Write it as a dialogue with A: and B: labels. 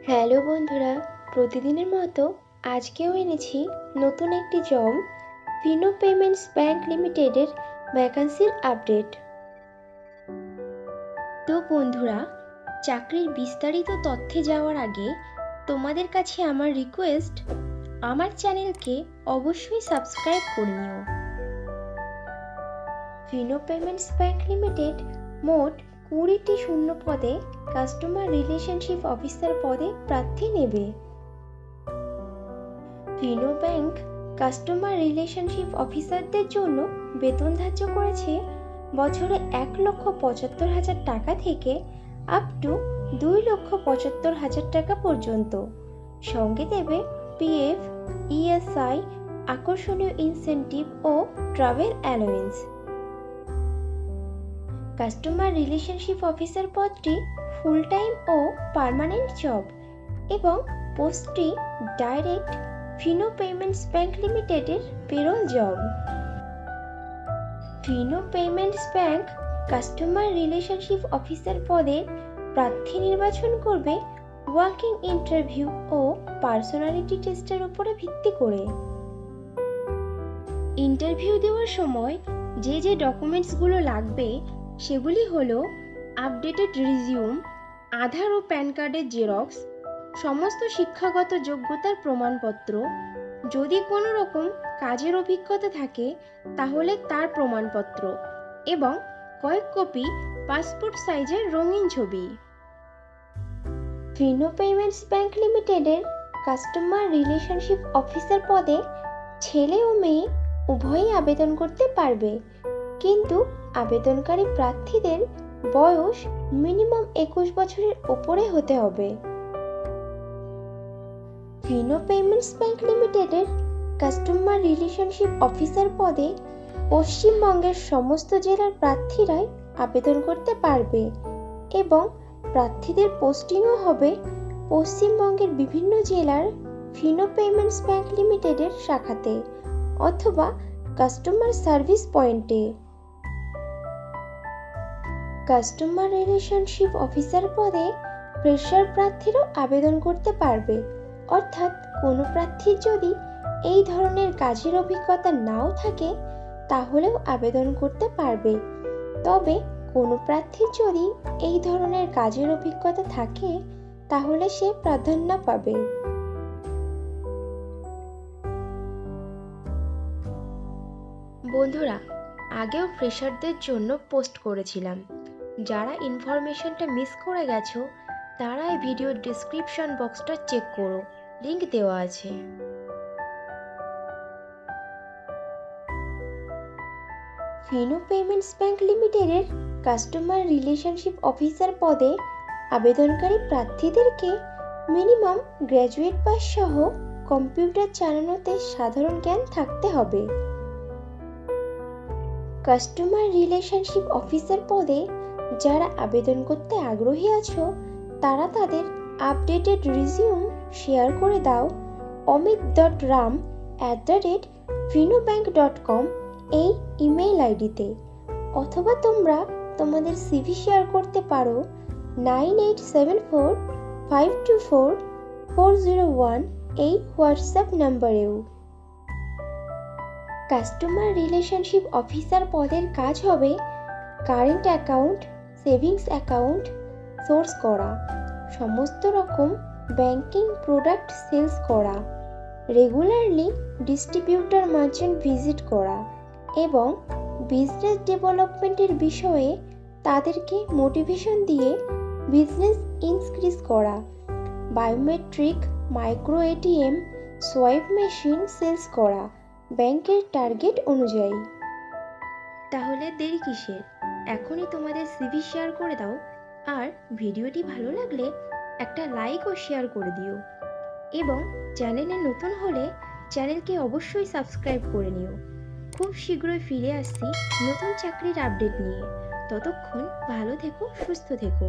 A: Hello বন্ধুরা, প্রতিদিনের মতো আজকেও এনেছি নতুন একটি জব ফিনো পেমেন্টস ব্যাংক লিমিটেডের ভ্যাকান্সির আপডেট। তো বন্ধুরা, চাকরির বিস্তারিত তথ্যে যাওয়ার আগে তোমাদের কাছে আমার রিকোয়েস্ট, আমার চ্যানেলকে অবশ্যই সাবস্ক্রাইব করে নিও। ফিনো পেমেন্টস ব্যাংক লিমিটেড মোট 20টি শূন্য পদে কাস্টমার রিলেশনশিপ অফিসার পদে প্রার্থী নেবে। ফিনো ব্যাংক কাস্টমার রিলেশনশিপ অফিসারদের জন্য বেতন ধার্য করেছে বছরে 1,75,000 টাকা থেকে আপ টু 2,75,000 টাকা পর্যন্ত। সঙ্গে দেবে পিএফ, ইএসআই, আকর্ষণীয় ইনসেনটিভ ও travel allowance. Customer relationship officer পদটি ফুল টাইম ও পার্মানেন্ট জব এবং পোস্টটি ডাইরেক্ট ফিনো পেমেন্টস ব্যাংক লিমিটেডের payroll job. Fino payments bank customer relationship officer পদে প্রার্থী নির্বাচন করবে ওয়াকিং ইন্টারভিউ ও পার্সোনালিটি টেস্টের উপরে ভিত্তি করে। ইন্টারভিউ দেওয়ার সময় যে ডকুমেন্টসগুলো লাগবে সেগুলি হলো আপডেটেড রিজিউম, আধার ও প্যান কার্ডের জেরক্স, সমস্ত শিক্ষাগত যোগ্যতার প্রমাণপত্র, যদি কোনো রকম কাজের অভিজ্ঞতা থাকে তাহলে তার প্রমাণপত্র এবং কয়েক কপি পাসপোর্ট সাইজের রঙিন ছবি। ফিনো পেমেন্টস ব্যাংক লিমিটেডের কাস্টমার রিলেশনশিপ অফিসার পদে ছেলে ও মেয়ে উভয়ই আবেদন করতে পারবে, কিন্তু আবেদনকারী প্রার্থীদের বয়স মিনিমাম 21 বছরের উপরে হতে হবে। ফিনো পেমেন্টস ব্যাংক লিমিটেডের কাস্টমার রিলেশনশিপ অফিসার পদে পশ্চিমবঙ্গের সমস্ত জেলার প্রার্থীরাই আবেদন করতে পারবে এবং প্রার্থীদের পোস্টিংও হবে পশ্চিমবঙ্গের বিভিন্ন জেলার ফিনো পেমেন্টস ব্যাংক লিমিটেডের শাখাতে অথবা কাস্টমার সার্ভিস পয়েন্টে। কাস্টমার রিলেশনশিপ অফিসার পদে ফ্রেশার প্রার্থীরাও আবেদন করতে পারবে, অর্থাৎ কোনো প্রার্থীর যদি এই ধরনের কাজের অভিজ্ঞতা নাও থাকে তাহলেও আবেদন করতে পারবে, তবে কোনো প্রার্থীর যদি এই ধরনের কাজের অভিজ্ঞতা থাকে তাহলে সে প্রাধান্য পাবে। বন্ধুরা, আগেও ফ্রেশারদের জন্য পোস্ট করেছিলাম, যারা ইনফরমেশনটা মিস করে গেছো তারা এই ভিডিওর ডেসক্রিপশন বক্সটা চেক করো, লিংক দেওয়া আছে। ফিনো পেমেন্টস ব্যাংক লিমিটেডের কাস্টমার রিলেশনশিপ অফিসার পদে আবেদনকারী প্রার্থীদেরকে মিনিমাম গ্র্যাজুয়েট পাস সহ কম্পিউটার চালানোতে সাধারণ জ্ঞান থাকতে হবে। কাস্টমার রিলেশনশিপ অফিসার পদে যারা আবেদন করতে আগ্রহী আছো তারা তাদের আপডেটেড রিজিউম শেয়ার করে দাও amit.ram@finobank.com এই ইমেইল আইডিতে, অথবা তোমরা তোমাদের সিভি শেয়ার করতে পারো 9874524401 এই হোয়াটসঅ্যাপ নাম্বারেও। কাস্টমার রিলেশনশিপ অফিসার পদের কাজ হবে current account, savings account source করা, সমস্ত রকম ব্যাংকিং প্রোডাক্ট সেলস করা, রেগুলারলি ডিস্ট্রিবিউটর মার্চেন্ট ভিজিট করা এবং বিজনেস ডেভেলপমেন্টের বিষয়ে তাদেরকে মোটিভেশন দিয়ে বিজনেস ইনক্রিজ করা, biometric, micro ATM, swipe machine sales করা ব্যাংকের টার্গেট অনুযায়ী। তাহলে দেরি কিসের, এখনই তোমাদের সিভি শেয়ার করে দাও, আর ভিডিওটি ভালো লাগলে একটা লাইক ও শেয়ার করে দিও এবং চ্যানেলে নতুন হলে চ্যানেলকে অবশ্যই সাবস্ক্রাইব করে নিও। খুব শীঘ্রই ফিরে আসছি নতুন চাকরির আপডেট নিয়ে। ততক্ষণ ভালো থেকো, সুস্থ থেকো।